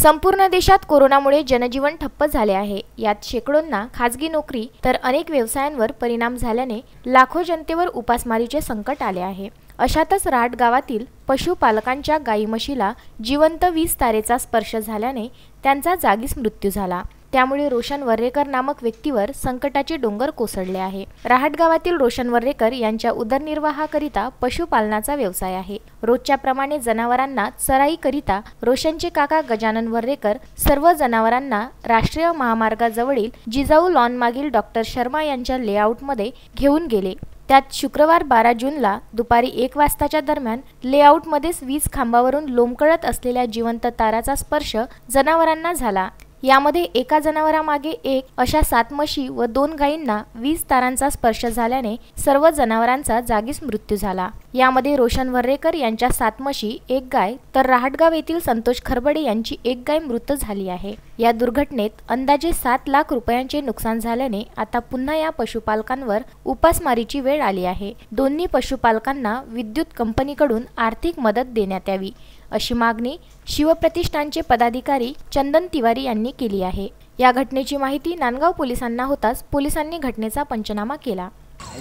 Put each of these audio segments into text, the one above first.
संपूर्ण देशात कोरोनामुळे जनजीवन ठप्प झाले आहे। यात शेकडोंना खासगी नोकरी तर अनेक व्यवसायांवर परिणाम झाल्याने लाखो जनतेवर उपासमारीचे संकट आले आहे। अशातच रहाट गावातील पशुपालकांच्या गाई म्हशीला जिवंत 20 तारेचा स्पर्श झाल्याने त्यांचा जागीच मृत्यू झाला। त्यामुळे रोशन वर्रेकर नामक व्यक्तीवर संकटाचे डोंगर कोसळले आहे। रहाट गावातील रोशन वर्रेकर यांच्या उदरनिर्वाहाकरिता पशुपालनाचा व्यवसाय आहे। रोजच्या प्रमाणे जनावरांना चराईकरिता रोशनचे काका गजानन वर्रेकर सर्व जनावरांना राष्ट्रीय महामार्गाजवळील जिजाऊ लॉन मागील डॉक्टर शर्मा यांच्या लेआउटमध्ये घेऊन गेले। त्यात शुक्रवार 12 जूनला दुपारी 1 वाजताच्या दरम्यान लेआउटमध्येच वीज खांबावरून लोंबकळत असलेल्या जिवंत ताराचा स्पर्श जनावरांना झाला। यामध्ये एका जनावरामागे एक अशा 7 म्हशी व 2 गायींना 20 तारांचा स्पर्श झाल्याने सर्व जनावरांचा जागीच मृत्यू झाला। यामध्ये रोशन वर्रेकर यांच्या 7 म्हशी, 1 गाय तर रहाटगाव येथील संतोष खरबडे यांची 1 गाय मृत झाली आहे। या दुर्घटनेत अंदाजे 7 लाख रुपयांचे नुकसान झाल्याने आता पुन्हा या पशुपालकांवर उपासमारीची वेळ आली आहे। दोन्ही पशुपालकांना विद्युत कंपनीकडून आर्थिक मदत देण्यात यावी अशी मागणी शिवप्रतिष्ठानचे पदाधिकारी चंदन तिवारी यांनी केली आहे। या घटनेची माहिती नांदगाव पोलिसांना होताच पोलिसांनी घटनेचा पंचनामा केला।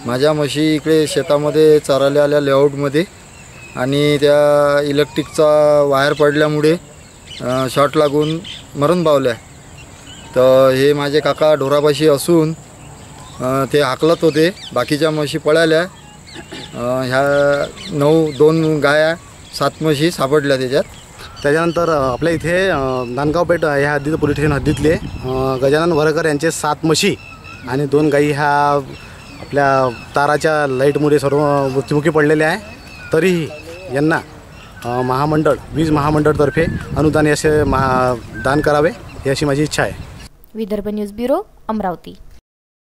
माझ्या म्हशी इकडे शेतामध्ये चरायला आल्या लेआउटमध्ये आणि त्या इलेक्ट्रिकचा वायर पडल्यामुळे शॉर्ट लागून मरण पावल्या। तर हे माझे काका ढोरापाशी असून ते हाकलत होते, बाकीच्या म्हशी पळाल्या। ह्या 2 गाया 7 म्हशी सापडल्या त्याच्यात। त्याच्यानंतर आपल्या इथे नांदगाव पेठ ह्या हद्दीत पोलीस स्टेशन हद्दीतले गजानन वर्रेकर यांचे 7 म्हशी आणि 2 गायी ह्या आपल्या ताराच्या लाईटमुळे सर्व मृत्युमुखी पडलेले आहे। तरीही यांना वीज महामंडळतर्फे अनुदान असे दान करावे ही अशी माझी इच्छा आहे। Vidarbha news bureau, Amravati.